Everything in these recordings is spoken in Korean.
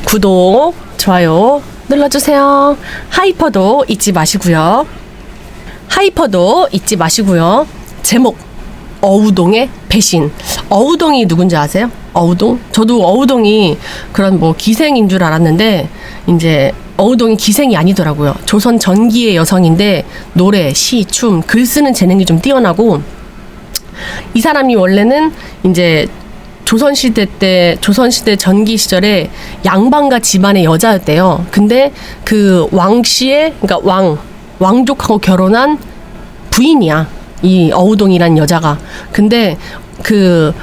구독, 좋아요 눌러주세요. 하이퍼도 잊지 마시고요. 제목, 어우동의 배신. 어우동이 누군지 아세요? 어우동? 저도 어우동이 그런 뭐 기생인 줄 알았는데 이제 어우동이 기생이 아니더라고요. 조선 전기의 여성인데 노래, 시, 춤, 글 쓰는 재능이 좀 뛰어나고, 이 사람이 원래는 이제 조선시대 전기 시절에 양반가 집안의 여자였대요. 근데 그 왕씨의, 그러니까 왕족하고 결혼한 부인이야, 이 어우동이란 여자가. 근데 그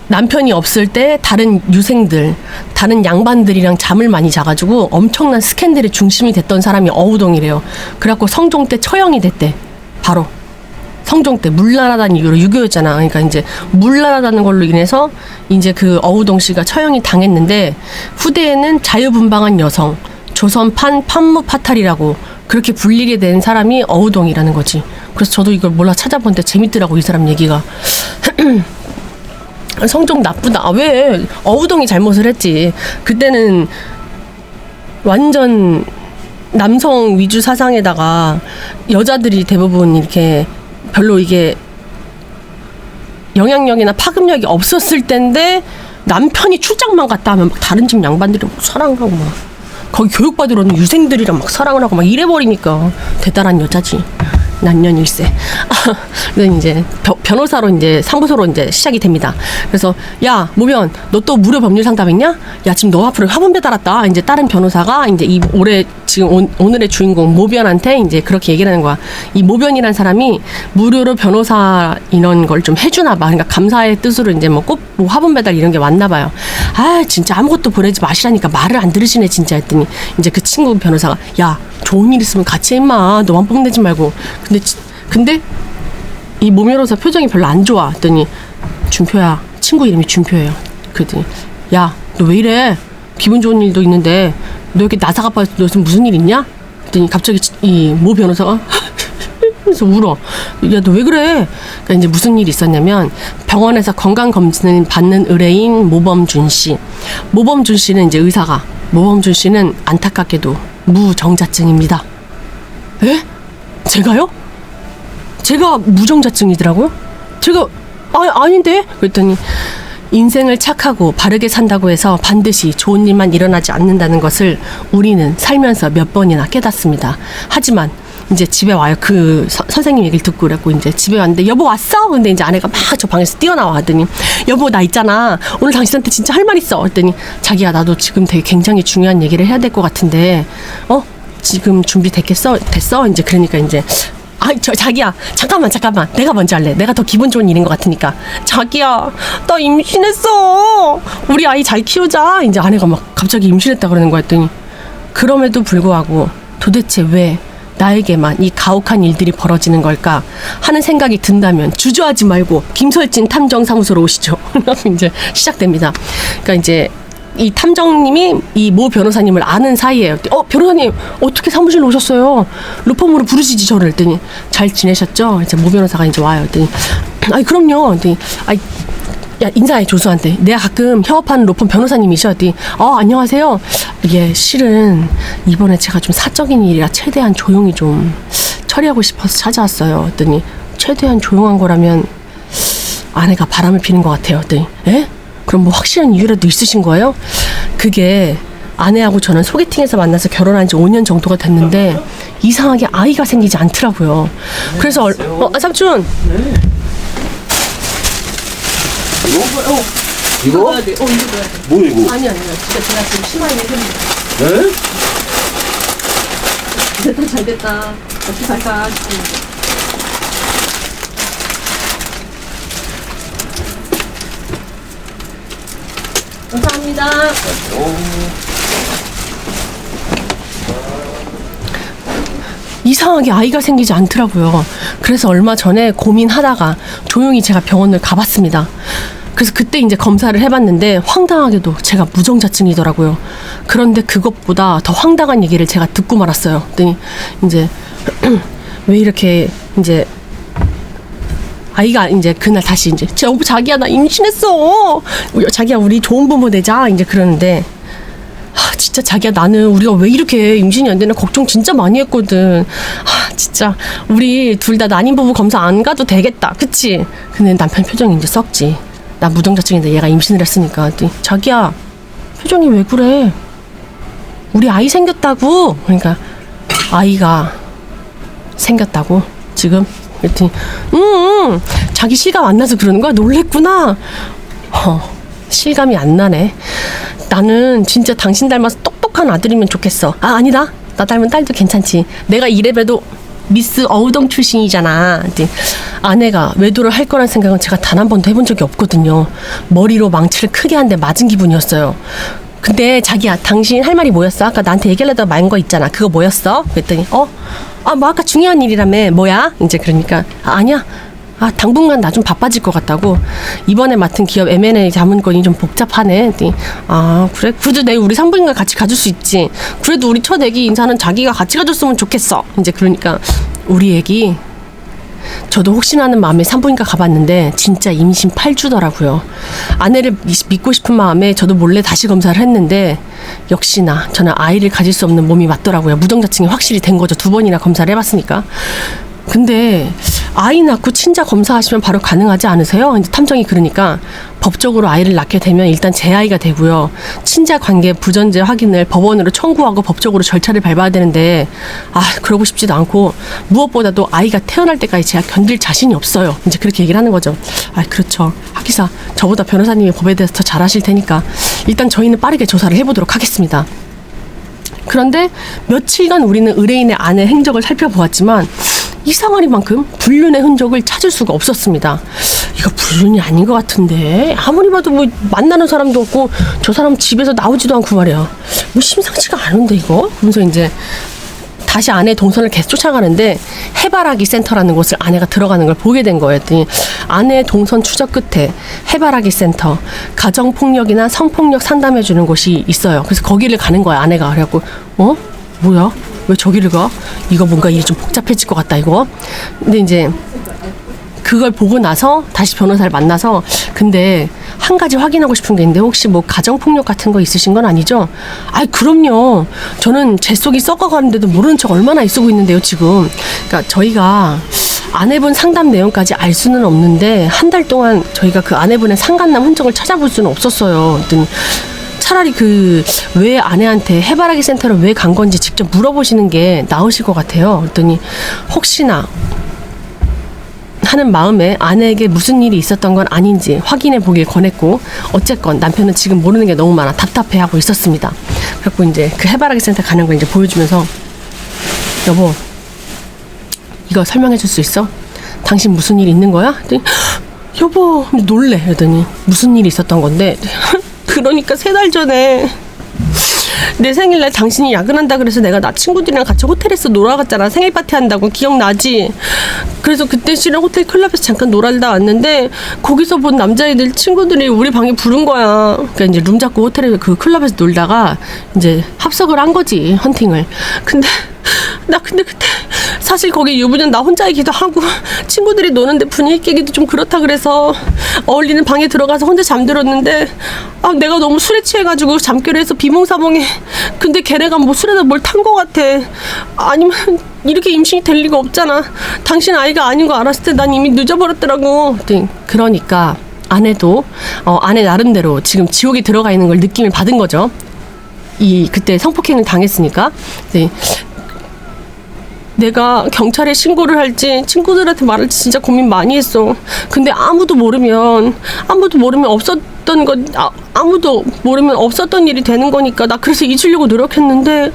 남편이 없을 때 다른 유생들, 다른 양반들이랑 잠을 많이 자가지고 엄청난 스캔들의 중심이 됐던 사람이 어우동이래요. 그래갖고 성종 때 처형이 됐대. 바로 성종 때 물나라다는 이유로, 유교였잖아. 그러니까 이제 물나라다는 걸로 인해서 이제 그 어우동 씨가 처형이 당했는데, 후대에는 자유분방한 여성, 조선판 판무파탈이라고 그렇게 불리게 된 사람이 어우동이라는 거지. 그래서 저도 이걸 몰라 찾아보는데 재밌더라고, 이 사람 얘기가. 성종 나쁘다. 아, 왜? 어우동이 잘못을 했지. 그때는 완전 남성 위주 사상에다가 여자들이 대부분 이렇게 별로 이게 영향력이나 파급력이 없었을 때인데, 남편이 출장만 갔다 하면 막 다른 집 양반들이 막 사랑하고 막 거기 교육받으러 오는 유생들이랑 막 사랑을 하고 막 이래버리니까 대단한 여자지. 난년일세. 그래서 이제 변호사로 이제 사무소로 이제 시작이 됩니다. 그래서 야, 모변, 너 또 무료 법률 상담했냐? 야, 지금 너 앞으로 화분 배달왔다. 이제 다른 변호사가 이제 이 올해 지금 오늘의 주인공 모변한테 이제 그렇게 얘기를 하는 거야. 이 모변이란 사람이 무료로 변호사 이런 걸 좀 해주나 봐. 그러니까 감사의 뜻으로 이제 뭐 꼭 뭐 화분 배달 이런 게 왔나 봐요. 아, 진짜 아무것도 보내지 마시라니까 말을 안 들으시네 진짜 했더니, 이제 그 친구 변호사가 야, 좋은 일 있으면 같이 해 임마. 너만 뽐내지 말고. 근데 이 모 변호사 표정이 별로 안 좋아. 했더니 준표야, 친구 이름이 준표예요. 그랬더니 야, 너 왜 이래? 기분 좋은 일도 있는데 너 이렇게 나사가 빠져. 너 지금 무슨 일 있냐? 했더니 갑자기 이 모 변호사가 그래서 울어. 야, 너 왜 그래? 그러니까 이제 무슨 일이 있었냐면, 병원에서 건강검진을 받는 의뢰인 모범준 씨. 모범준 씨는 이제 의사가, 모범준 씨는 안타깝게도 무정자증입니다. 에? 제가요? 제가 무정자증이더라고요? 제가 아닌데? 그랬더니 인생을 착하고 바르게 산다고 해서 반드시 좋은 일만 일어나지 않는다는 것을 우리는 살면서 몇 번이나 깨닫습니다. 하지만 이제 집에 와요. 그 선생님 얘기를 듣고 그랬고, 이제 집에 왔는데 여보 왔어? 근데 이제 아내가 막 저 방에서 뛰어나와. 하더니 여보, 나 있잖아, 오늘 당신한테 진짜 할 말 있어. 했더니 자기야, 나도 지금 되게 굉장히 중요한 얘기를 해야 될 것 같은데 지금 준비됐겠어? 됐어? 이제 그러니까 이제 자기야, 잠깐만 내가 먼저 할래. 내가 더 기분 좋은 일인 것 같으니까. 자기야, 나 임신했어. 우리 아이 잘 키우자. 이제 아내가 막 갑자기 임신했다 그러는 거야. 했더니 그럼에도 불구하고 도대체 왜 나에게만 이 가혹한 일들이 벌어지는 걸까 하는 생각이 든다면 주저하지 말고 김설진 탐정사무소로 오시죠. 이제 시작됩니다. 그러니까 이제 이 탐정님이 이 모 변호사님을 아는 사이예요. 변호사님 어떻게 사무실로 오셨어요? 로펌으로 부르시지 저를. 했더니 잘 지내셨죠? 이제 모 변호사가 이제 와요. 했더니 그럼요. 했더니 야, 인사해 조수한테. 내가 가끔 협업하는 로펌 변호사님이셔. 했더니 안녕하세요. 이게 실은 이번에 제가 좀 사적인 일이라 최대한 조용히 좀 처리하고 싶어서 찾아왔어요. 했더니 최대한 조용한 거라면 아내가 바람을 피는 것 같아요. 했더니 에? 그럼 뭐 확실한 이유라도 있으신 거예요? 그게 아내하고 저는 소개팅에서 만나서 결혼한 지 5년 정도가 됐는데 이상하게 아이가 생기지 않더라고요. 네, 그래서 삼촌. 네. 이거? 이거 넣어야 돼. 이거 넣어야 돼. 뭐 이거? 아니야. 진짜 제가 지금 심한 일을 했는데. 네? 잘 됐다. 어떻게 할까? 감사합니다. 이상하게 아이가 생기지 않더라고요. 그래서 얼마 전에 고민하다가 조용히 제가 병원을 가봤습니다. 그래서 그때 이제 검사를 해봤는데 황당하게도 제가 무정자증이더라고요. 그런데 그것보다 더 황당한 얘기를 제가 듣고 말았어요. 그랬더니 이제 왜 이렇게 이제 아이가 이제 그날 다시 이제 자기야 나 임신했어. 자기야 우리 좋은 부모 되자 이제 그러는데 진짜 자기야, 나는 우리가 왜 이렇게 임신이 안 되나 걱정 진짜 많이 했거든. 진짜 우리 둘 다 난임 부부 검사 안 가도 되겠다, 그치? 근데 남편 표정이 이제 썩지. 나 무정자증인데 얘가 임신을 했으니까. 자기야, 표정이 왜 그래? 우리 아이 생겼다고. 그러니까 아이가 생겼다고 지금? 그랬더니 자기 실감 안 나서 그러는 거야? 놀랬구나. 실감이 안 나네. 나는 진짜 당신 닮아서 똑똑한 아들이면 좋겠어. 아니다, 나 닮은 딸도 괜찮지. 내가 이래봬도 미스 어우동 출신이잖아. 근데 아내가 외도를 할 거란 생각은 제가 단 한 번도 해본 적이 없거든요. 머리로 망치를 크게 한 대 맞은 기분이었어요. 근데 자기야, 당신 할 말이 뭐였어? 아까 나한테 얘기하려다가 말 거 있잖아. 그거 뭐였어? 그랬더니 뭐 아까 중요한 일이라며. 뭐야? 이제 그러니까 아니야. 당분간 나 좀 바빠질 것 같다고. 이번에 맡은 기업 M&A 자문권이 좀 복잡하네. 그래? 그래도 내일 우리 산부인과 같이 가줄 수 있지. 그래도 우리 첫 애기 인사는 자기가 같이 가줬으면 좋겠어. 이제 그러니까 우리 애기, 저도 혹시나 하는 마음에 산부인과 가봤는데 진짜 임신 8주더라고요. 아내를 믿고 싶은 마음에 저도 몰래 다시 검사를 했는데 역시나 저는 아이를 가질 수 없는 몸이 맞더라고요. 무정자증이 확실히 된 거죠. 2번이나 검사를 해봤으니까. 근데 아이 낳고 친자 검사하시면 바로 가능하지 않으세요? 이제 탐정이 그러니까 법적으로 아이를 낳게 되면 일단 제 아이가 되고요. 친자 관계 부전제 확인을 법원으로 청구하고 법적으로 절차를 밟아야 되는데 그러고 싶지도 않고 무엇보다도 아이가 태어날 때까지 제가 견딜 자신이 없어요. 이제 그렇게 얘기를 하는 거죠. 그렇죠. 하기사 저보다 변호사님이 법에 대해서 더 잘 아실 테니까 일단 저희는 빠르게 조사를 해보도록 하겠습니다. 그런데 며칠간 우리는 의뢰인의 아내 행적을 살펴보았지만 이상하리만큼 불륜의 흔적을 찾을 수가 없었습니다. 이거 불륜이 아닌 것 같은데, 아무리 봐도 뭐 만나는 사람도 없고 저 사람 집에서 나오지도 않고 말이야. 뭐 심상치가 않은데 이거? 그러면서 이제 다시 아내 동선을 계속 쫓아가는데 해바라기 센터라는 곳을 아내가 들어가는 걸 보게 된 거예요. 아내 동선 추적 끝에 해바라기 센터, 가정폭력이나 성폭력 상담해주는 곳이 있어요. 그래서 거기를 가는 거야, 아내가. 그래갖고 뭐야? 왜 저기를 가? 이거 뭔가 일이 좀 복잡해질 것 같다, 이거. 근데 이제 그걸 보고 나서 다시 변호사를 만나서, 근데 한 가지 확인하고 싶은 게 있는데 혹시 뭐 가정폭력 같은 거 있으신 건 아니죠? 그럼요. 저는 제 속이 썩어가는데도 모르는 척 얼마나 애쓰고 있는데요, 지금. 그러니까 저희가 아내분 상담 내용까지 알 수는 없는데 한 달 동안 저희가 그 아내분의 상간남 흔적을 찾아볼 수는 없었어요. 그랬더니 차라리 왜 아내한테 해바라기 센터를 왜 간 건지 직접 물어보시는 게 나으실 것 같아요. 그랬더니 혹시나 하는 마음에 아내에게 무슨 일이 있었던 건 아닌지 확인해 보길 권했고, 어쨌건 남편은 지금 모르는 게 너무 많아 답답해하고 있었습니다. 그래갖고 이제 그 해바라기 센터 가는 거 이제 보여주면서, 여보, 이거 설명해 줄 수 있어? 당신 무슨 일 있는 거야? 그랬더니 여보, 놀래. 그랬더니 무슨 일이 있었던 건데 그러니까 3달 전에 내 생일날 당신이 야근한다 그래서 내가 나 친구들이랑 같이 호텔에서 놀아 갔잖아. 생일 파티 한다고. 기억나지? 그래서 그때 씨랑 호텔 클럽에서 잠깐 놀아다 왔는데 거기서 본 남자애들 친구들이 우리 방에 부른 거야. 그러니까 이제 룸 잡고 호텔에 그 클럽에서 놀다가 이제 합석을 한 거지, 헌팅을. 근데 그때 사실 거기 유부녀 나 혼자이기도 하고 친구들이 노는데 분위기 깨기도 좀 그렇다 그래서 어울리는 방에 들어가서 혼자 잠들었는데 내가 너무 술에 취해가지고 잠결을 해서 비몽사몽해. 근데 걔네가 뭐 술에다 뭘 탄 거 같아. 아니면 이렇게 임신이 될 리가 없잖아. 당신 아이가 아닌 거 알았을 때 난 이미 늦어버렸더라고. 그러니까 아내도 아내 나름대로 지금 지옥에 들어가 있는 걸 느낌을 받은 거죠. 그때 성폭행을 당했으니까. 네. 내가 경찰에 신고를 할지 친구들한테 말할지 진짜 고민 많이 했어. 근데 아무도 모르면 없었던 건 아무도 모르면 없었던 일이 되는 거니까 나 그래서 잊으려고 노력했는데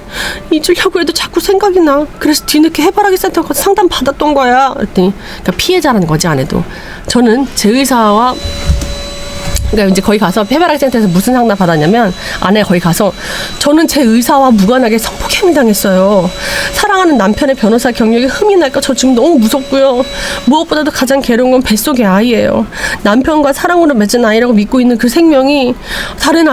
잊으려고 해도 자꾸 생각이 나. 그래서 뒤늦게 해바라기 센터 가서 상담 받았던 거야. 그랬더니 그러니까 피해자라는 거지, 아내도. 저는 제 의사와 그러니까 이제 거기 가서 해바라기 센터에서 무슨 상담 받았냐면, 아내가 거기 가서 저는 제 의사와 무관하게 성폭행을 당했어요. 사랑하는 남편의 변호사 경력에 흠이 날까 저 지금 너무 무섭고요. 무엇보다도 가장 괴로운 건 뱃속의 아이예요. 남편과 사랑으로 맺은 아이라고 믿고 있는 그 생명이 다른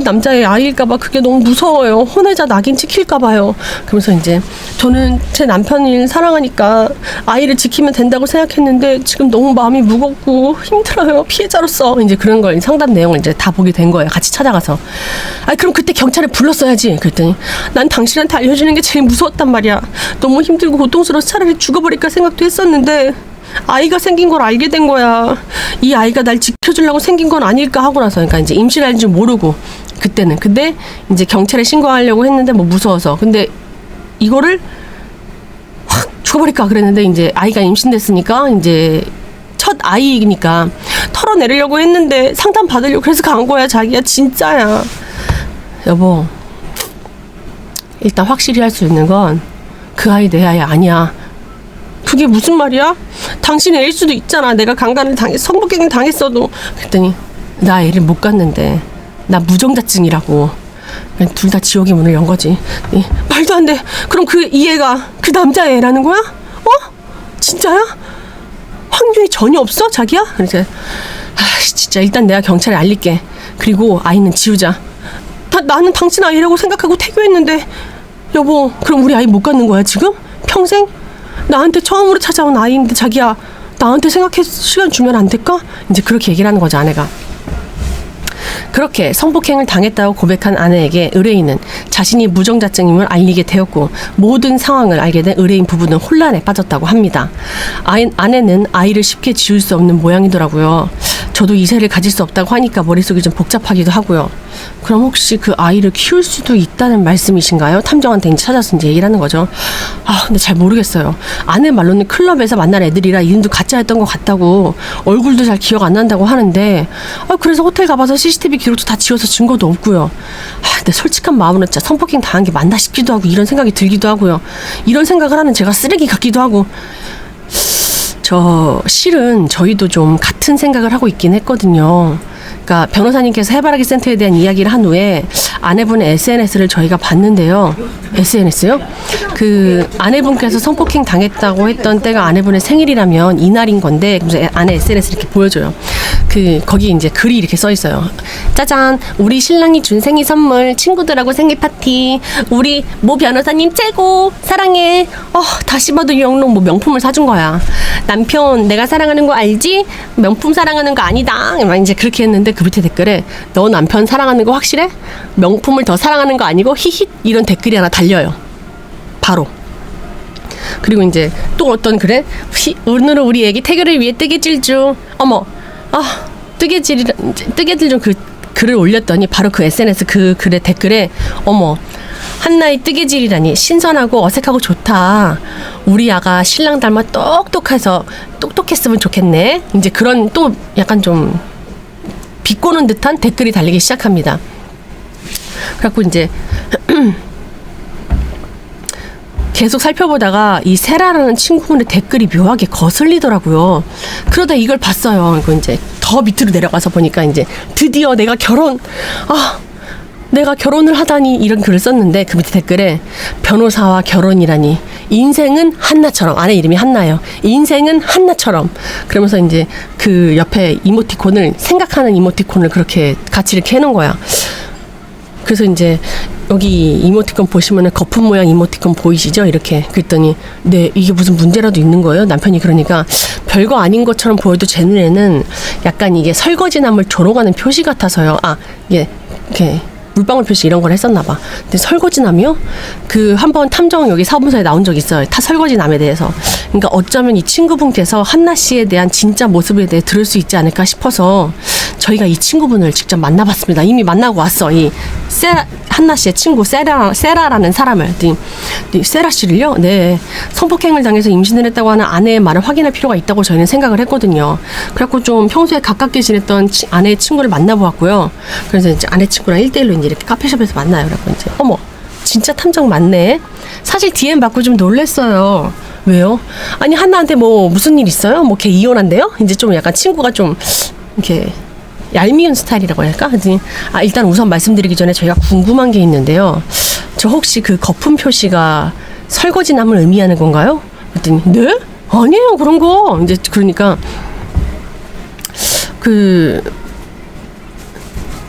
남자의 아이일까봐 그게 너무 무서워요. 혼외자 낙인 찍힐까봐요. 그러면서 이제 저는 제 남편을 사랑하니까 아이를 지키면 된다고 생각했는데 지금 너무 마음이 무겁고 힘들어요, 피해자로서. 이제 그런 있다는 걸 상담 내용을 이제 다 보게 된 거예요. 같이 찾아가서. 아 그럼 그때 경찰에 불렀어야지. 그랬더니 난 당신한테 알려주는 게 제일 무서웠단 말이야. 너무 힘들고 고통스러워서 차라리 죽어버릴까 생각도 했었는데 아이가 생긴 걸 알게 된 거야. 이 아이가 날 지켜주려고 생긴 건 아닐까 하고 나서 그러니까 이제 임신할 줄 모르고 그때는 근데 이제 경찰에 신고하려고 했는데 뭐 무서워서 근데 이거를 확 죽어버릴까 그랬는데 이제 아이가 임신됐으니까 이제 첫 아이니까 털어내려고 했는데 상담 받으려고 그래서 간 거야. 자기야 진짜야. 여보 일단 확실히 할 수 있는 건 그 아이 내 아이 아니야. 그게 무슨 말이야? 당신의 애일 수도 있잖아. 내가 강간을 성폭행을 당했어도. 그랬더니 나 애를 못 갔는데 나 무정자증이라고. 둘 다 지옥의 문을 연 거지. 말도 안 돼. 그럼 이 애가 그 남자의 애라는 거야? 진짜야? 확률이 전혀 없어? 자기야? 그래서 진짜 일단 내가 경찰에 알릴게. 그리고 아이는 지우자. 나는 당신 아이라고 생각하고 태교했는데 여보 그럼 우리 아이 못 갖는 거야 지금? 평생? 나한테 처음으로 찾아온 아이인데 자기야 나한테 생각해 시간 주면 안 될까? 이제 그렇게 얘기를 하는 거죠 아내가. 그렇게 성폭행을 당했다고 고백한 아내에게 의뢰인은 자신이 무정자증임을 알리게 되었고 모든 상황을 알게 된 의뢰인 부부는 혼란에 빠졌다고 합니다. 아내는 아이를 쉽게 지울 수 없는 모양이더라고요. 저도 이세를 가질 수 없다고 하니까 머릿속이 좀 복잡하기도 하고요. 그럼 혹시 그 아이를 키울 수도 있다는 말씀이신가요? 탐정한테 이제 찾아서 이제 얘기를 하는 거죠. 근데 잘 모르겠어요. 아내 말로는 클럽에서 만난 애들이라 이름도 가짜였던 것 같다고 얼굴도 잘 기억 안 난다고 하는데 그래서 호텔 가봐서 CCTV 기록도 다 지워서 증거도 없고요. 근데 솔직한 마음으로 진짜 성폭행 당한 게 맞나 싶기도 하고 이런 생각이 들기도 하고요. 이런 생각을 하는 제가 쓰레기 같기도 하고 실은 저희도 좀 같은 생각을 하고 있긴 했거든요. 그러니까 변호사님께서 해바라기 센터에 대한 이야기를 한 후에 아내분의 SNS를 저희가 봤는데요. SNS요? 그 아내분께서 성폭행 당했다고 했던 때가 아내분의 생일이라면 이날인 건데 그래서 아내 SNS 이렇게 보여줘요. 거기 이제 글이 이렇게 써 있어요. 짜잔, 우리 신랑이 준 생일 선물, 친구들하고 생일 파티, 우리 모 변호사님 최고, 사랑해. 다시 봐도 이 영롱 뭐 명품을 사준 거야. 남편 내가 사랑하는 거 알지? 명품 사랑하는 거 아니다. 막 이제 그렇게 했는데 그 밑에 댓글에 너 남편 사랑하는 거 확실해? 명품을 더 사랑하는 거 아니고 히힛 이런 댓글이 하나 달려요. 바로. 그리고 이제 또 어떤 글에 오늘은 우리 애기 태교를 위해 뜨개질 중. 어머. 뜨개질 중 그 글을 올렸더니 바로 그 SNS 그 글의 댓글에 어머 한나의 뜨개질이라니 신선하고 어색하고 좋다. 우리 아가 신랑 닮아 똑똑했으면 좋겠네. 이제 그런 또 약간 좀 비꼬는 듯한 댓글이 달리기 시작합니다. 그래갖고 이제 계속 살펴보다가 이 세라라는 친구분의 댓글이 묘하게 거슬리더라고요. 그러다 이걸 봤어요. 그리고 이제 더 밑으로 내려가서 보니까 이제 드디어 내가 결혼을 하다니 이런 글을 썼는데 그 밑에 댓글에 변호사와 결혼이라니 인생은 한나처럼 아내 이름이 한나예요. 인생은 한나처럼 그러면서 이제 그 옆에 이모티콘을 생각하는 이모티콘을 그렇게 같이 이렇게 해놓은 거야. 그래서 이제 여기 이모티콘 보시면은 거품 모양 이모티콘 보이시죠? 이렇게 그랬더니 네 이게 무슨 문제라도 있는 거예요? 남편이 그러니까 별거 아닌 것처럼 보여도 제 눈에는 약간 이게 설거지남을 조롱하는 표시 같아서요. 이게 이렇게 물방울 표시 이런 걸 했었나 봐. 근데 설거지남이요? 한번 탐정 여기 사무소에 나온 적 있어요. 설거지남에 대해서. 그러니까 어쩌면 이 친구분께서 한나 씨에 대한 진짜 모습에 대해 들을 수 있지 않을까 싶어서 저희가 이 친구분을 직접 만나봤습니다. 이미 만나고 왔어. 한나 씨의 친구 세라라는 사람을. 세라 씨를요? 네. 성폭행을 당해서 임신을 했다고 하는 아내의 말을 확인할 필요가 있다고 저희는 생각을 했거든요. 그래갖고 좀 평소에 가깝게 지냈던 아내의 친구를 만나보았고요. 그래서 이제 아내 친구랑 1대1로 이제 이렇게 카페숍에서 만나요. 그래갖고 이제 어머 진짜 탐정 맞네. 사실 DM 받고 좀 놀랬어요. 왜요? 아니 한나한테 뭐 무슨 일 있어요? 뭐 걔 이혼한대요? 이제 좀 약간 친구가 좀 이렇게 얄미운 스타일이라고 할까? 일단 우선 말씀드리기 전에 저희가 궁금한 게 있는데요. 저 혹시 그 거품 표시가 설거지남을 의미하는 건가요? 그랬더니 네? 아니에요 그런 거. 이제 그러니까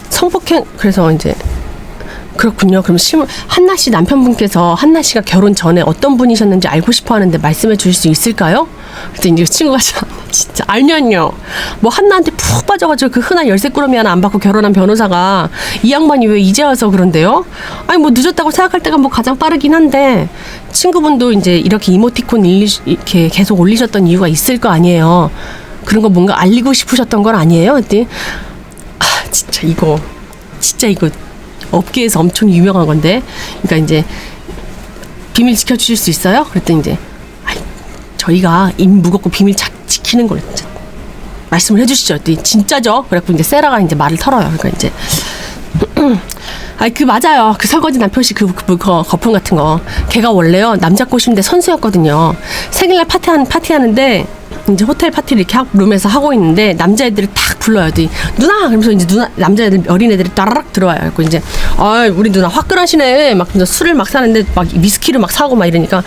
성폭행 그래서 이제 그렇군요. 그럼 한나 씨 남편분께서 한나 씨가 결혼 전에 어떤 분이셨는지 알고 싶어 하는데 말씀해 주실 수 있을까요? 그랬더니 이제 친구가 진짜 알면요. 뭐 한나한테 푹 빠져가지고 그 흔한 열쇠꾸러미 하나 안 받고 결혼한 변호사가 이 양반이 왜 이제 와서 그런데요? 아니 뭐 늦었다고 생각할 때가 뭐 가장 빠르긴 한데 친구분도 이제 이렇게 이모티콘 이렇게 계속 올리셨던 이유가 있을 거 아니에요. 그런 거 뭔가 알리고 싶으셨던 건 아니에요? 그랬더니 진짜 이거 업계에서 엄청 유명한 건데, 그러니까 이제 비밀 지켜주실 수 있어요? 그랬더니 이제 저희가 입 무겁고 비밀 지키는 걸 진짜 말씀을 해주시죠. 그랬더니 진짜죠? 그래갖고 이제 세라가 이제 말을 털어요. 그러니까 이제 맞아요. 그 설거지 남편씨 그 거품 같은 거. 걔가 원래요 남자 꼬시는데 선수였거든요. 생일날 파티하는데 이제 호텔 파티를 이렇게 룸에서 하고 있는데 남자애들을 탁 불러요. 누나! 그러면서 이제 남자애들 어린애들이 따라락 들어와요. 그래서 이제 우리 누나 화끈하시네. 막 술을 막 사는데 막 위스키를 막 사고 막 이러니까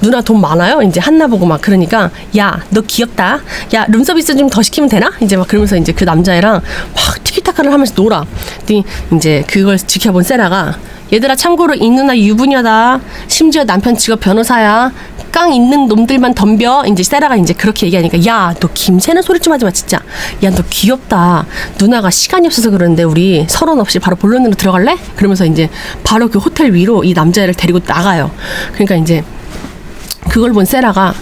누나 돈 많아요? 이제 한나 보고 막 그러니까 야, 너 귀엽다. 야, 룸서비스 좀 더 시키면 되나? 이제 막 그러면서 이제 그 남자애랑 막 티키타카를 하면서 놀아. 그랬더니 이제 그걸 지켜본 세라가 얘들아 참고로 이 누나 유부녀다. 심지어 남편 직업 변호사야. 깡 있는 놈들만 덤벼. 이제 세라가 이제 그렇게 얘기하니까 야, 너 김새는 소리 좀 하지 마 진짜. 야, 너 귀엽다. 누나가 시간이 없어서 그러는데 우리 서론 없이 바로 본론으로 들어갈래? 그러면서 이제 바로 그 호텔 위로 이 남자애를 데리고 나가요. 그러니까 이제 그걸 본 세라가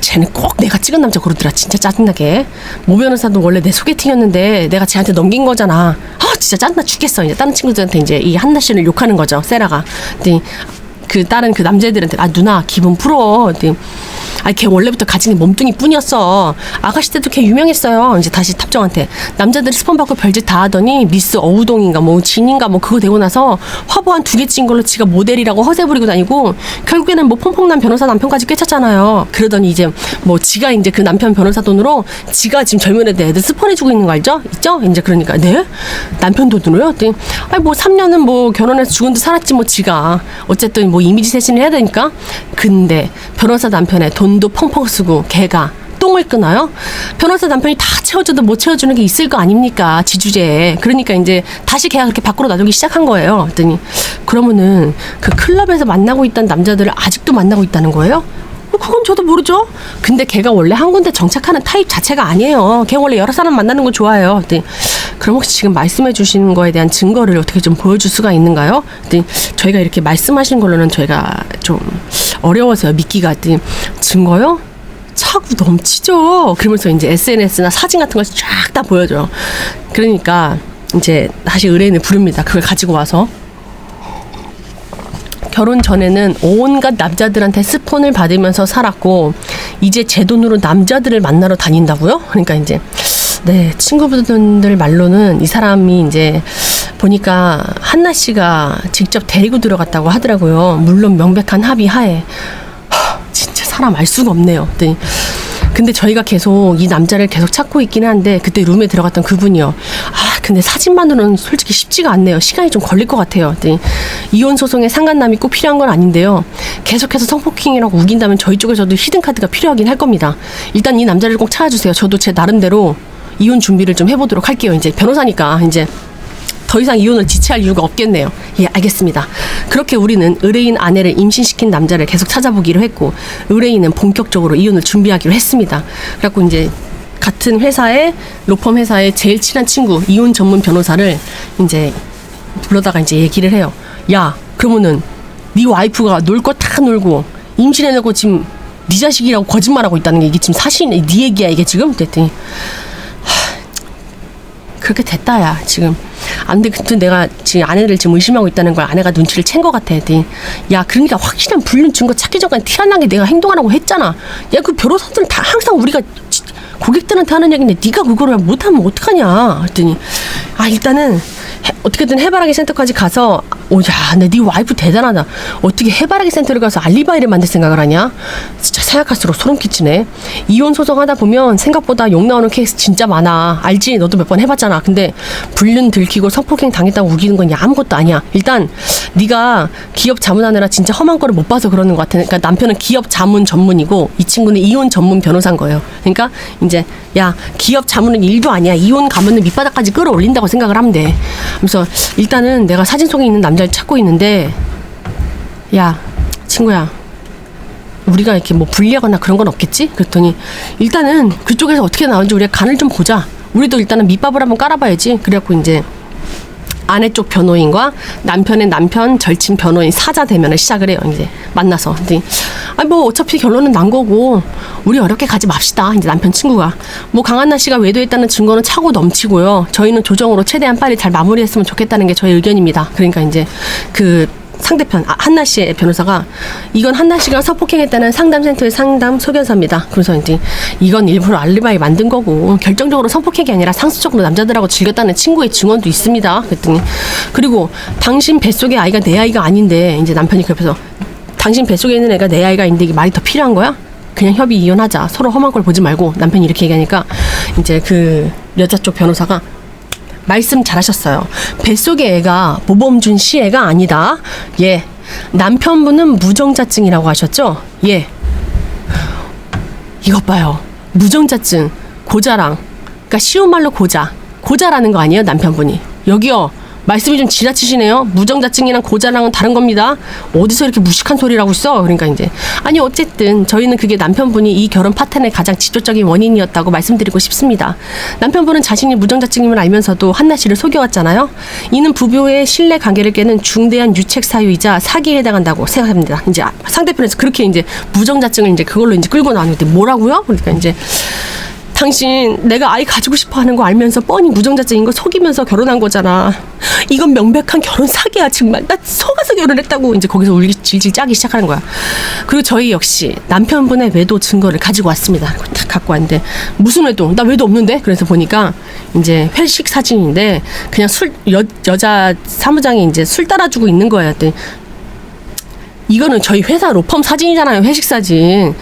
쟤는 꼭 내가 찍은 남자 고르더라. 진짜 짜증나게. 모 변호사도 원래 내 소개팅이었는데 내가 쟤한테 넘긴 거잖아. 진짜 짜증나 죽겠어. 이제 다른 친구들한테 이제 이 한나 씨를 욕하는 거죠. 세라가. 근데 그 다른 그 남자애들한테 누나 기분 풀어. 걔 원래부터 가진 게 몸뚱이 뿐이었어. 아가씨 때도 걔 유명했어요. 이제 다시 탑정한테 남자들이 스폰 받고 별짓 다 하더니 미스 어우동인가 뭐 진인가 뭐 그거 되고 나서 화보 한 2개 찍은 걸로 지가 모델이라고 허세 부리고 다니고 결국에는 뭐 퐁퐁남 변호사 남편까지 꿰찼잖아요. 그러더니 이제 뭐 지가 이제 그 남편 변호사 돈으로 지가 지금 젊은 애들 스폰해주고 있는 거 알죠? 있죠? 이제 그러니까 네? 남편 돈으로요? 뭐 3년은 뭐 결혼해서 죽은 듯 살았지 뭐 지가 어쨌든 뭐 이미지 쇄신을 해야 되니까. 근데 변호사 남편의 돈도 펑펑 쓰고 걔가 똥을 끊어요? 변호사 남편이 다 채워줘도 못 채워주는 게 있을 거 아닙니까? 지주제에. 그러니까 이제 다시 걔가 그렇게 밖으로 놔두기 시작한 거예요. 그랬더니 그러면은 그 클럽에서 만나고 있던 남자들을 아직도 만나고 있다는 거예요? 그건 저도 모르죠. 근데 걔가 원래 한 군데 정착하는 타입 자체가 아니에요. 걔 원래 여러 사람 만나는 거 좋아해요. 그럼 혹시 지금 말씀해 주시는 거에 대한 증거를 어떻게 좀 보여줄 수가 있는가요? 저희가 이렇게 말씀하신 걸로는 저희가 좀 어려워서요. 믿기가. 증거요? 차고 넘치죠. 그러면서 이제 SNS나 사진 같은 걸 쫙 다 보여줘요. 그러니까 이제 다시 의뢰인을 부릅니다. 그걸 가지고 와서. 결혼 전에는 온갖 남자들한테 스폰을 받으면서 살았고 이제 제 돈으로 남자들을 만나러 다닌다고요? 그러니까 이제 네, 친구분들 말로는 이 사람이 이제 보니까 한나 씨가 직접 데리고 들어갔다고 하더라고요. 물론 명백한 합의 하에. 진짜 사람 알 수가 없네요. 근데 저희가 계속 이 남자를 계속 찾고 있기는 한데 그때 룸에 들어갔던 그분이요. 근데 사진만으로는 솔직히 쉽지가 않네요. 시간이 좀 걸릴 것 같아요. 이혼 소송에 상간남이 꼭 필요한 건 아닌데요. 계속해서 성폭행이라고 우긴다면 저희 쪽에서도 히든카드가 필요하긴 할 겁니다. 일단 이 남자를 꼭 찾아주세요. 저도 제 나름대로 이혼 준비를 좀 해보도록 할게요. 이제 변호사니까 이제 더 이상 이혼을 지체할 이유가 없겠네요. 예, 알겠습니다. 그렇게 우리는 의뢰인 아내를 임신시킨 남자를 계속 찾아보기로 했고 의뢰인은 본격적으로 이혼을 준비하기로 했습니다. 그래갖고 이제 같은 회사에 로펌 회사에 제일 친한 친구 이혼 전문 변호사를 이제 불러다가 이제 얘기를 해요. 야, 그러면은 네 와이프가 놀 거 다 놀고 임신해놓고 지금 네 자식이라고 거짓말하고 있다는 게 이게 지금 사실이네. 네 얘기야 이게 지금? 그랬더니 그렇게 됐다야 지금. 안 돼. 근데 내가 지금 아내를 지금 의심하고 있다는 걸 아내가 눈치를 챈 것 같아. 야, 그러니까 확실한 불륜 증거 찾기 전까지 티 안 나게 내가 행동하라고 했잖아. 야, 그 변호사들은 다 항상 우리가 고객들한테 하는 얘기인데 네가 그거를 못하면 어떡하냐. 그랬더니 일단은 어떻게든 해바라기 센터까지 가서 야, 네 와이프 대단하다. 어떻게 해바라기 센터를 가서 알리바이를 만들 생각을 하냐. 진짜 생각할수록 소름 끼치네. 이혼 소송 하다 보면 생각보다 욕 나오는 케이스 진짜 많아. 알지? 너도 몇 번 해봤잖아. 근데 불륜 들키고 성폭행 당했다고 우기는 건 아무것도 아니야. 일단 네가 기업 자문하느라 진짜 험한 거를 못 봐서 그러는 것 같아. 그러니까 남편은 기업 자문 전문이고 이 친구는 이혼 전문 변호사인 거예요. 그러니까 이제 야, 기업 자문은 일도 아니야. 이혼 가면은 밑바닥까지 끌어올린다고 생각을 하면 돼. 그래서 일단은 내가 사진 속에 있는 남자를 찾고 있는데, 야 친구야, 우리가 이렇게 뭐 불리하거나 그런 건 없겠지? 그랬더니 일단은 그쪽에서 어떻게 나오는지 우리가 간을 좀 보자. 우리도 일단은 밑밥을 한번 깔아봐야지. 그래갖고 이제 아내 쪽 변호인과 남편의 남편 절친 변호인 사자 대면을 시작을 해요. 이제 만나서. 근데 아니 뭐 어차피 결론은 난 거고 우리 어렵게 가지 맙시다. 이제 남편 친구가 뭐 강한나 씨가 외도했다는 증거는 차고 넘치고요. 저희는 조정으로 최대한 빨리 잘 마무리했으면 좋겠다는 게 저의 의견입니다. 그러니까 이제 그 상대편 한나 씨의 변호사가 이건 한나 씨가 성폭행했다는 상담센터의 상담 소견서입니다. 그래서 이제 이건 일부러 알리바이 만든 거고 결정적으로 성폭행이 아니라 상습적으로 남자들하고 즐겼다는 친구의 증언도 있습니다. 그랬더니 그리고 당신 뱃속의 아이가 내 아이가 아닌데 이제 남편이 옆에서 당신 뱃속에 있는 애가 내 아이가 있는데 이게 말이 더 필요한 거야? 그냥 협의 이혼하자. 서로 험한 걸 보지 말고. 남편이 이렇게 얘기하니까 이제 그 여자 쪽 변호사가 말씀 잘하셨어요. 뱃속의 애가 모범준 씨 애가 아니다. 예. 남편분은 무정자증이라고 하셨죠? 예. 이것 봐요. 무정자증, 고자랑. 그러니까 쉬운 말로 고자라는 거 아니에요, 남편분이. 여기요. 말씀이 좀 지나치시네요. 무정자증이랑 고자랑은 다른 겁니다. 어디서 이렇게 무식한 소리를 하고 있어? 그러니까 이제 아니 어쨌든 저희는 그게 남편분이 이 결혼 파탄의 가장 직접적인 원인이었다고 말씀드리고 싶습니다. 남편분은 자신이 무정자증임을 알면서도 한나 씨를 속여왔잖아요. 이는 부부의 신뢰 관계를 깨는 중대한 유책 사유이자 사기에 해당한다고 생각합니다. 이제 상대편에서 그렇게 이제 무정자증을 이제 그걸로 이제 끌고 나오는데 뭐라고요? 그러니까 이제 당신 내가 아이 가지고 싶어 하는 거 알면서 뻔히 무정자증인 거 속이면서 결혼한 거잖아. 이건 명백한 결혼 사기야. 정말 나 속아서 결혼했다고. 이제 거기서 울기 질질 짜기 시작하는 거야. 그리고 저희 역시 남편분의 외도 증거를 가지고 왔습니다. 딱 갖고 왔는데 무슨 외도? 나 외도 없는데? 그래서 보니까 이제 회식 사진인데 그냥 여자 사무장이 이제 술 따라주고 있는 거야. 이거는 저희 회사 로펌 사진이잖아요. 회식 사진.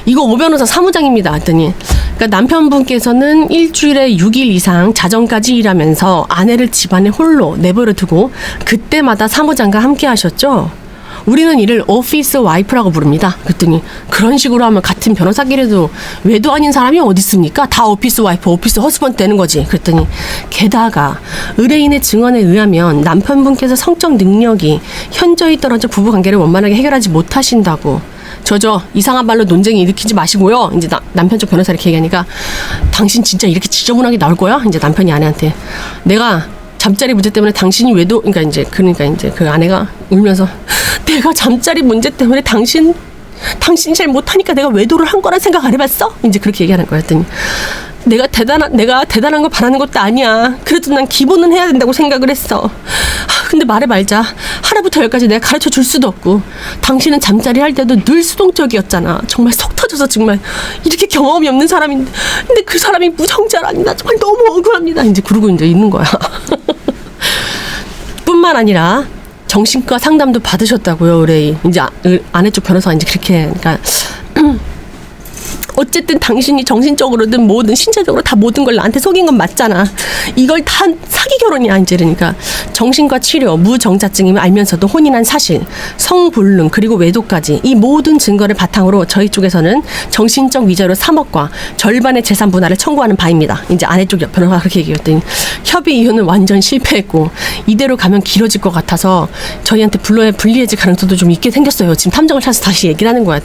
이거 오 변호사 사무장입니다. 했더니 그러니까 남편분께서는 일주일에 6일 이상 자정까지 일하면서 아내를 집안에 홀로 내버려 두고 그때마다 사무장과 함께 하셨죠. 우리는 이를 오피스 와이프라고 부릅니다. 그랬더니 그런 식으로 하면 같은 변호사끼리도 외도 아닌 사람이 어디 있습니까? 다 오피스 와이프, 오피스 허스번드 되는 거지. 그랬더니 게다가 의뢰인의 증언에 의하면 남편분께서 성적 능력이 현저히 떨어져 부부관계를 원만하게 해결하지 못하신다고. 저저 이상한 말로 논쟁이 일으키지 마시고요. 이제 남편 쪽 변호사 이렇게 얘기하니까 당신 진짜 이렇게 지저분하게 나올 거야? 이제 남편이 아내한테 내가 잠자리 문제 때문에 당신이 외도 그러니까 이제 그 아내가 울면서 내가 잠자리 문제 때문에 당신이 잘 못하니까 내가 외도를 한 거란 생각 안 해봤어? 이제 그렇게 얘기하는 거야. 했더니 내가 대단한 거 바라는 것도 아니야. 그래도 난 기본은 해야 된다고 생각을 했어. 근데 말해 말자. 하나부터 열까지 내가 가르쳐 줄 수도 없고 당신은 잠자리 할 때도 늘 수동적이었잖아. 정말 속 터져서 정말 이렇게 경험이 없는 사람인데 근데 그 사람이 무정자라니 나 정말 너무 억울합니다. 이제 그러고 이제 있는 거야. 뿐만 아니라 정신과 상담도 받으셨다고요, 의뢰인. 이제 아내 쪽 변호사가 이제 그렇게 그러니까 어쨌든 당신이 정신적으로든 뭐든 신체적으로 다 모든 걸 나한테 속인 건 맞잖아. 이걸 다 사기 결혼이야 이제. 그러니까 정신과 치료, 무정자증임을 알면서도 혼인한 사실, 성불능 그리고 외도까지 이 모든 증거를 바탕으로 저희 쪽에서는 정신적 위자료 3억과 절반의 재산 분할을 청구하는 바입니다. 이제 아내 쪽 변호사가 그렇게 얘기했더니 협의 이혼은 완전 실패했고 이대로 가면 길어질 것 같아서 저희한테 불리해질 가능성도 좀 있게 생겼어요. 지금 탐정을 찾아서 다시 얘기를 하는 거야.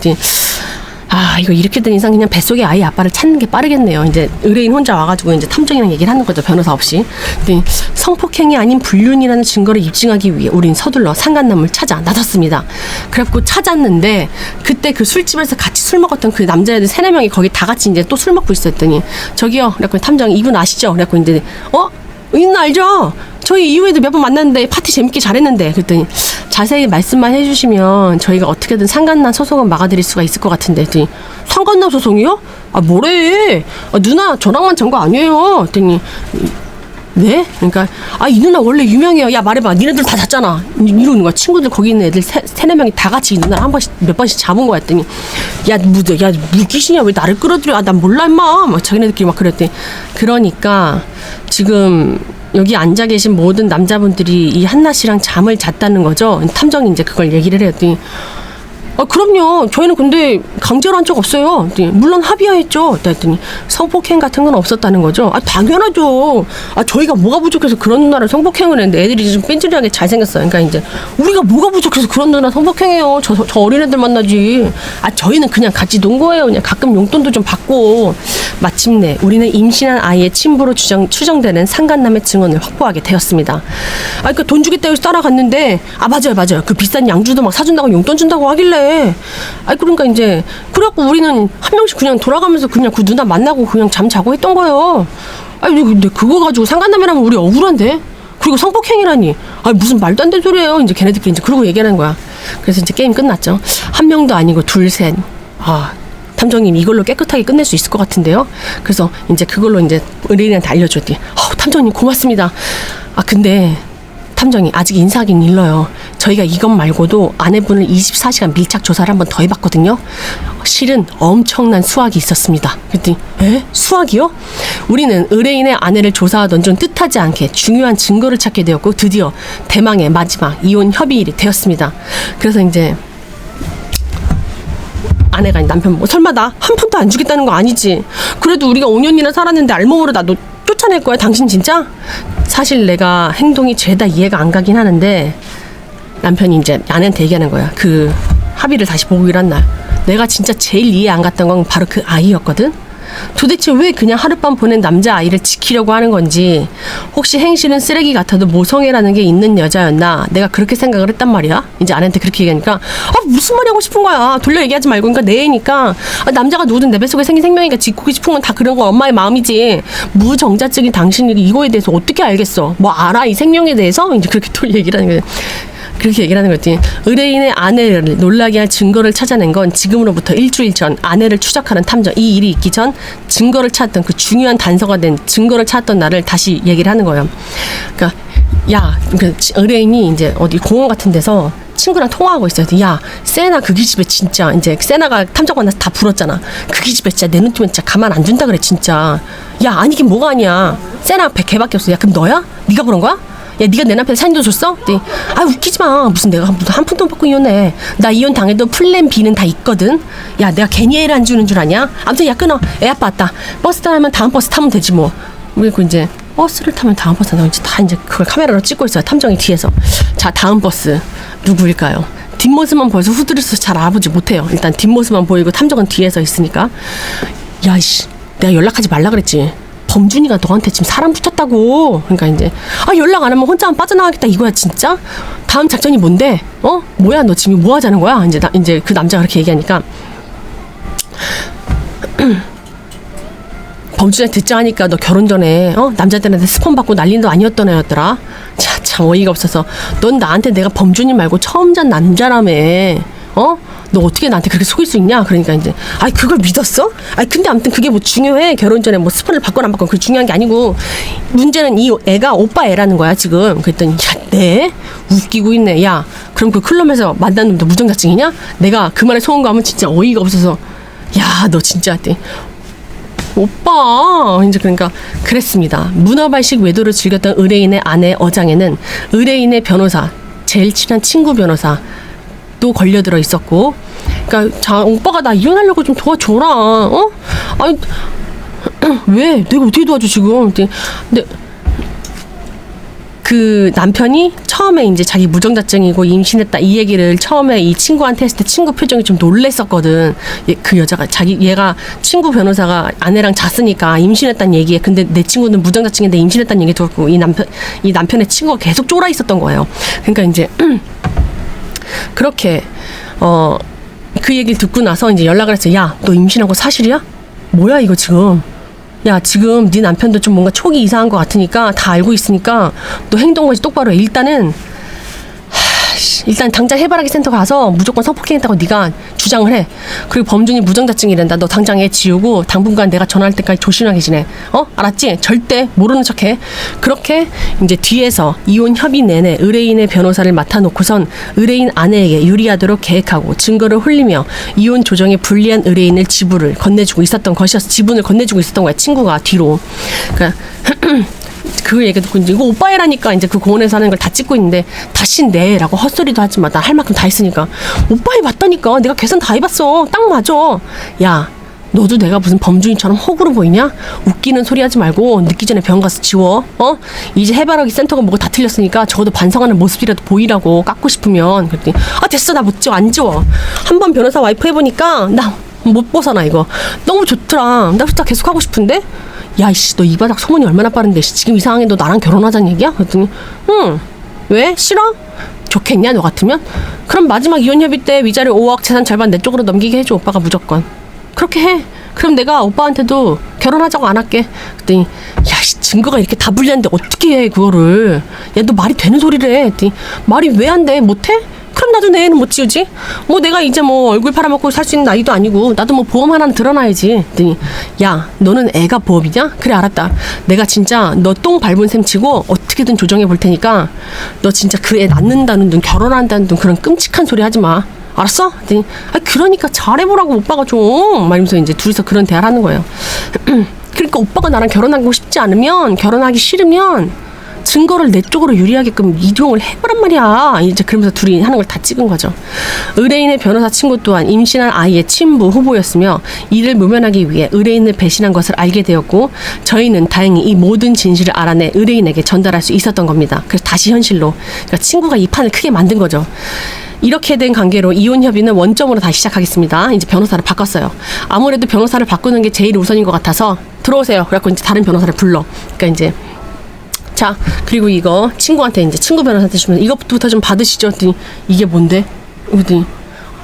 이거 이렇게 된 이상 그냥 뱃속의 아이 아빠를 찾는 게 빠르겠네요. 이제 의뢰인 혼자 와가지고 이제 탐정이랑 얘기를 하는 거죠. 변호사 없이. 근데 성폭행이 아닌 불륜이라는 증거를 입증하기 위해 우린 서둘러 상간남을 찾아 나섰습니다. 그래갖고 찾았는데 그때 그 술집에서 같이 술 먹었던 그 남자애들 3-4명이 거기 다 같이 이제 또 술 먹고 있었더니 저기요. 그래갖고 탐정이 이분 아시죠? 그래갖고 이제 이분 알죠? 저희 이후에도 몇 번 만났는데 파티 재밌게 잘했는데. 그랬더니 자세히 말씀만 해주시면 저희가 어떻게든 상간남 소송은 막아드릴 수가 있을 것 같은데. 그랬더니 상간남 소송이요? 뭐래? 누나 저랑만 잔 거 아니에요. 그랬더니 네? 그러니까 이 누나 원래 유명해요. 야 말해봐. 니네들 다 잤잖아. 이러는 거야. 친구들 거기 있는 애들 3-4명이 다 같이 이 누나를 한 번씩 몇 번씩 잡은 거야. 했더니 야 무기시냐 왜 나를 끌어들여? 난 몰라 임마. 막 자기네들끼리 막 그랬더니 그러니까 지금 여기 앉아 계신 모든 남자분들이 이 한나 씨랑 잠을 잤다는 거죠. 탐정이 이제 그걸 얘기를 했더니 아, 그럼요. 저희는 근데 강제로 한 적 없어요. 그랬더니 물론 합의하였죠. 그랬더니 성폭행 같은 건 없었다는 거죠. 아, 당연하죠. 아, 저희가 뭐가 부족해서 그런 누나를 성폭행을 했는데 애들이 좀 뺀질하게 잘생겼어요. 그러니까 이제 우리가 뭐가 부족해서 그런 누나 성폭행해요. 저 어린애들 만나지. 아, 저희는 그냥 같이 논 거예요. 그냥 가끔 용돈도 좀 받고. 마침내 우리는 임신한 아이의 친부로 추정되는 상간남의 증언을 확보하게 되었습니다. 아, 그러니까 돈 주겠다고 해서 따라갔는데, 아, 맞아요. 그 비싼 양주도 막 사준다고 용돈 준다고 하길래, 아, 그러니까 이제 그래갖고 우리는 한 명씩 그냥 돌아가면서 그냥 그 누나 만나고 그냥 잠 자고 했던 거예요. 아니, 근데 그거 가지고 상간남이라면 우리 억울한데? 그리고 성폭행이라니. 아, 무슨 말도 안 되는 소리예요. 이제 걔네들끼리 이제 그러고 얘기하는 거야. 그래서 이제 게임 끝났죠. 한 명도 아니고 둘, 셋. 아, 탐정님 이걸로 깨끗하게 끝낼 수 있을 것 같은데요. 그래서 이제 그걸로 이제 의뢰인한테 알려줬더니, 탐정님 고맙습니다. 아, 근데 탐정이 아직 인사하긴 일러요. 저희가 이것 말고도 아내분을 24시간 밀착 조사를 한 번 더 해봤거든요. 실은 엄청난 수확이 있었습니다. 그랬더니, 수확이요? 우리는 의뢰인의 아내를 조사하던 중 뜻하지 않게 중요한 증거를 찾게 되었고 드디어 대망의 마지막 이혼 협의일이 되었습니다. 그래서 이제 아내가 남편 보고, 설마 나 한 푼도 안 주겠다는 거 아니지? 그래도 우리가 5년이나 살았는데 알몸으로 나 너 쫓아낼 거야 당신 진짜? 사실 내가 행동이 죄다 이해가 안 가긴 하는데 남편이 이제 아내한테 얘기하는 거야. 그 합의를 다시 보기로 한 날 내가 진짜 제일 이해 안 갔던 건 바로 그 아이였거든. 도대체 왜 그냥 하룻밤 보낸 남자아이를 지키려고 하는 건지, 혹시 행실은 쓰레기 같아도 모성애라는 게 있는 여자였나, 내가 그렇게 생각을 했단 말이야. 이제 아내한테 그렇게 얘기하니까, 아, 무슨 말이 하고 싶은 거야. 돌려 얘기하지 말고. 그러니까 내 애니까, 아, 남자가 누구든 내 뱃속에 생긴 생명이니까 지키고 싶은 건 다 그런 거 엄마의 마음이지. 무정자증인 당신이 이거에 대해서 어떻게 알겠어. 뭐 알아 이 생명에 대해서? 이제 그렇게 또 얘기를 하는 거야. 그렇게 얘기를 하는 거지. 의뢰인의 아내를 놀라게 할 증거를 찾아낸 건 지금으로부터 일주일 전 아내를 추적하는 탐정, 이 일이 있기 전 증거를 찾았던 그 중요한 단서가 된 증거를 찾았던 날을 다시 얘기를 하는 거예요. 그러니까 그 의뢰인이 이제 어디 공원 같은 데서 친구랑 통화하고 있어요. 야, 세나 그 기집애 진짜, 이제 세나가 탐정 만나서 다 불었잖아. 그 기집애 진짜 내 눈 뜨면 진짜 가만 안 둔다 그래 진짜. 야, 아니긴 뭐가 아니야. 세나 걔밖에 없어. 야, 그럼 너야? 네가 그런 거야? 야, 네가 내 남편 사인도 줬어? 네. 아, 웃기지 마. 무슨 내가 한 푼도 못 받고 이혼해. 나 이혼 당해도 플랜 B는 다 있거든. 야, 내가 괜히 애를 안 주는 줄 아냐? 아무튼 야, 끊어. 애 아빠 왔다. 버스 타면 다음 버스 타면 되지 뭐. 그리고 이제 버스를 타면 다음 버스 타면 이제 다 이제 그걸 카메라로 찍고 있어요. 탐정이 뒤에서. 자, 다음 버스 누구일까요? 뒷모습만 보여서 후드려서 잘 알아보지 못해요. 일단 뒷모습만 보이고 탐정은 뒤에서 있으니까. 야, 씨, 내가 연락하지 말라 그랬지. 범준이가 너한테 지금 사람 붙였다고. 그러니까 이제, 아, 연락 안 하면 혼자만 빠져나가겠다 이거야 진짜? 다음 작전이 뭔데? 뭐야 너 지금 뭐 하자는 거야? 이제 그 남자가 그렇게 얘기하니까 범준이 듣자 하니까 너 결혼 전에 남자들한테 스폰 받고 난리도 아니었던 애였더라. 참 어이가 없어서. 넌 나한테 내가 범준이 말고 처음 잔 남자라며. 너 어떻게 나한테 그렇게 속일 수 있냐? 그러니까 이제, 아이, 그걸 믿었어? 아이, 근데 아무튼 그게 뭐 중요해? 결혼 전에 뭐 스폰을 받거나 안 받거나 그게 중요한 게 아니고, 문제는 이 애가 오빠 애라는 거야 지금. 그랬더니, 야, 네? 웃기고 있네. 야, 그럼 그 클럽에서 만난 놈도 무정자증이냐? 내가 그 말에 속은 거 하면 진짜 어이가 없어서, 야, 너 진짜 했더니, 오빠 이제 그러니까 그랬습니다. 문어발식 외도를 즐겼던 의뢰인의 아내 어장에는 의뢰인의 변호사, 제일 친한 친구 변호사 또 걸려들어 있었고, 그러니까 자, 오빠가 나 이혼하려고 좀 도와줘라. 아니 왜? 내가 어떻게 도와줘 지금? 근데 그 남편이 처음에 이제 자기 무정자증이고 임신했다 이 얘기를 처음에 이 친구한테 했을 때 친구 표정이 좀 놀랬었거든. 그 여자가 얘가 친구 변호사가 아내랑 잤으니까 임신했다는 얘기에, 근데 내 친구는 무정자증인데 임신했다는 얘기 듣고 이 남편의 친구가 계속 쫄아 있었던 거예요. 그러니까 이제 그렇게 그 얘기를 듣고 나서 이제 연락을 했어요. 야, 너 임신한 거 사실이야? 뭐야 이거 지금? 야, 지금 네 남편도 좀 뭔가 촉이 이상한 것 같으니까 다 알고 있으니까 너 행동까지 똑바로 해. 일단 당장 해바라기 센터 가서 무조건 성폭행했다고 네가 주장을 해. 그리고 범준이 무정자증이란다. 너 당장 애 지우고 당분간 내가 전화할 때까지 조심하게 지내. 알았지? 절대 모르는 척해. 그렇게 이제 뒤에서 이혼 협의 내내 의뢰인의 변호사를 맡아놓고선 의뢰인 아내에게 유리하도록 계획하고 증거를 홀리며 이혼 조정에 불리한 의뢰인을 지분을 건네주고 있었던 거야. 친구가 뒤로. 그러니까 그 얘기 듣고 이제 이거 오빠애라니까 이제 그 공원에서 하는 걸 다 찍고 있는데 다시 내라고 헛소리도 하지만 나 할 만큼 다 했으니까 오빠애 맞다니까 내가 계산 다 해봤어 딱 맞아. 야 너도 내가 무슨 범주인처럼 호구로 보이냐? 웃기는 소리 하지 말고 늦기 전에 병원 가서 지워. 이제 해바라기 센터가 뭐가 다 틀렸으니까 적어도 반성하는 모습이라도 보이라고 깎고 싶으면. 그랬더니 아 됐어 나 못 지워 안 지워. 한번 변호사 와이프 해보니까 나 못 벗어나 이거. 너무 좋더라. 나 진짜 계속 하고 싶은데. 야 이씨 너 이 바닥 소문이 얼마나 빠른데 지금 이 상황에 너 나랑 결혼하자는 얘기야? 그랬더니 응. 왜? 싫어? 좋겠냐 너 같으면? 그럼 마지막 이혼 협의 때 위자료 5억 재산 절반 내 쪽으로 넘기게 해줘 오빠가 무조건. 그렇게 해. 그럼 내가 오빠한테도 결혼하자고 안 할게. 그랬더니 야씨 증거가 이렇게 다 불리한데 어떻게 해 그거를. 야 너 말이 되는 소리를 해. 그랬더니 말이 왜 안 돼? 못해? 그럼 나도 내 애는 못 지우지. 뭐 내가 이제 뭐 얼굴 팔아먹고 살 수 있는 나이도 아니고 나도 뭐 보험 하나는 들어놔야지. 그랬더니 야 너는 애가 보험이냐? 그래 알았다. 내가 진짜 너 똥 밟은 셈 치고 어떻게든 조정해 볼 테니까 너 진짜 그 애 낳는다는 둥 결혼한다는 둥 그런 끔찍한 소리 하지 마. 알았어? 그랬더니 그러니까 잘해보라고 오빠가 좀 말면서 이제 둘이서 그런 대화를 하는 거예요. 그러니까 오빠가 나랑 결혼하고 싶지 않으면 결혼하기 싫으면 증거를 내 쪽으로 유리하게끔 이동을 해보란 말이야. 이제 그러면서 둘이 하는 걸 다 찍은 거죠. 의뢰인의 변호사 친구 또한 임신한 아이의 친부 후보였으며 이를 모면하기 위해 의뢰인을 배신한 것을 알게 되었고 저희는 다행히 이 모든 진실을 알아내 의뢰인에게 전달할 수 있었던 겁니다. 그래서 다시 현실로 그러니까 친구가 이 판을 크게 만든 거죠. 이렇게 된 관계로 이혼 협의는 원점으로 다시 시작하겠습니다. 이제 변호사를 바꿨어요. 아무래도 변호사를 바꾸는 게 제일 우선인 것 같아서 들어오세요. 그래갖고 이제 다른 변호사를 불러. 그러니까 이제 자 그리고 이거 친구한테 이제 친구 변호사한테 주면 이것부터 좀 받으시죠. 그랬더니 이게 뭔데? 그랬더니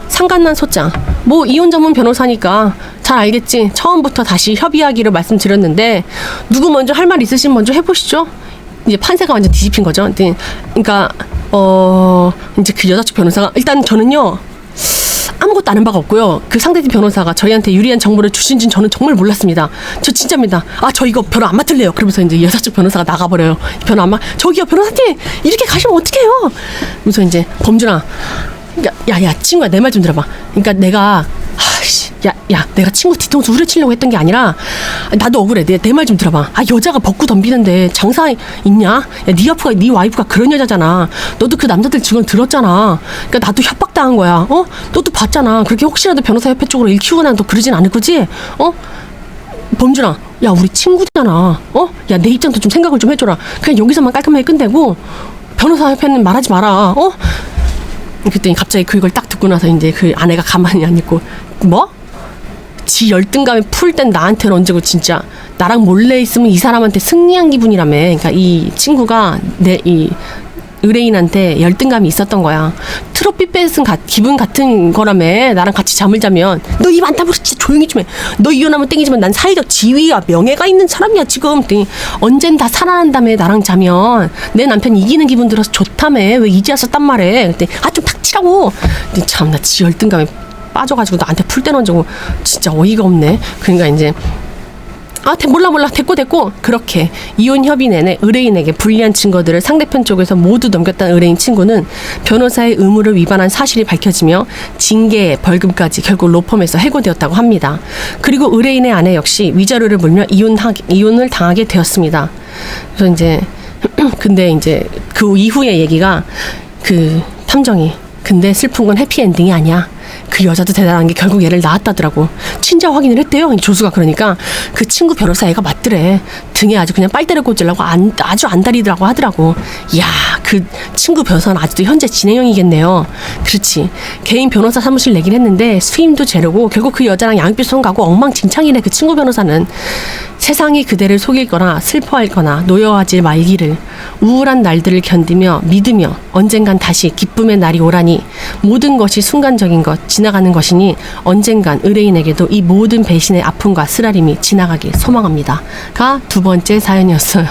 상간난 소장. 뭐 이혼 전문 변호사니까 잘 알겠지. 처음부터 다시 협의하기로 말씀드렸는데 누구 먼저 할 말 있으시면 먼저 해보시죠. 이제 판세가 완전 뒤집힌 거죠. 그러니까 이제 그 여자 측 변호사가 일단 저는요 아무것도 아는 바가 없고요. 그 상대팀 변호사가 저희한테 유리한 정보를 주신지는 저는 정말 몰랐습니다. 저 진짜입니다. 저 이거 변호 안 맡을래요. 그러면서 이제 여자 측 변호사가 나가버려요. 변호 안 저기요 변호사님 이렇게 가시면 어떡해요. 그래서 이제 범준아 야 친구야 내 말 좀 들어봐. 그러니까 내가 내가 친구 뒤통수 후려치려고 했던 게 아니라 나도 억울해. 내 말 좀 들어봐. 여자가 벗고 덤비는데 장사 있냐? 야 네 와이프가 그런 여자잖아. 너도 그 남자들 증언 들었잖아. 그러니까 나도 협박당한 거야. 너도 봤잖아. 그렇게 혹시라도 변호사 협회 쪽으로 일 키우거나 너 그러진 않을 거지? 범준아 야 우리 친구잖아. 야 내 입장도 좀 생각을 좀 해줘라. 그냥 여기서만 깔끔하게 끝내고 변호사 협회는 말하지 마라. 그랬더니 갑자기 그걸 딱 듣고 나서 이제 그 아내가 가만히 안 있고 뭐? 지 열등감에 풀 땐 나한테는 언제고 진짜 나랑 몰래 있으면 이 사람한테 승리한 기분이라며. 그러니까 이 친구가 내 이 의뢰인한테 열등감이 있었던 거야. 트로피 뺏은 기분 같은 거라며. 나랑 같이 잠을 자면 너 입 안 다물어 진짜 조용히 좀 해. 너 이혼하면 땡이지만 난 사회적 지위와 명예가 있는 사람이야 지금. 언젠 다 살아난다며 나랑 자면. 내 남편 이기는 기분 들어서 좋다며. 왜 이제 와서 딴 말해. 그랬더니 좀 닥치라고. 근데 참나 지 열등감에 빠져가지고 나한테 풀 때는 진짜 어이가 없네. 그러니까 이제 몰라 됐고 그렇게 이혼 협의 내내 의뢰인에게 불리한 증거들을 상대편 쪽에서 모두 넘겼다는 의뢰인 친구는 변호사의 의무를 위반한 사실이 밝혀지며 징계 벌금까지 결국 로펌에서 해고되었다고 합니다. 그리고 의뢰인의 아내 역시 위자료를 물며 이혼을 당하게 되었습니다. 그래서 이제 근데 이제 그 이후의 얘기가 그 탐정이 근데 슬픈 건 해피엔딩이 아니야. 그 여자도 대단한 게 결국 얘를 낳았다더라고. 친자 확인을 했대요. 조수가. 그러니까 그 친구 변호사 애가 맞더래. 등에 아주 그냥 빨대를 꽂으려고 아주 안달이더라고 하더라고. 이야 그 친구 변호사는 아직도 현재 진행형이겠네요. 그렇지. 개인 변호사 사무실 내긴 했는데 수임도 제로고 결국 그 여자랑 양육비 소송 가고 엉망진창이네. 그 친구 변호사는. 세상이 그대를 속일거나 슬퍼할거나 노여워하지 말기를. 우울한 날들을 견디며 믿으며 언젠간 다시 기쁨의 날이 오라니. 모든 것이 순간적인 것 지나가는 것이니 언젠간 의뢰인에게도 이 모든 배신의 아픔과 쓰라림이 지나가길 소망합니다. 가 두 번째 사연이었어요.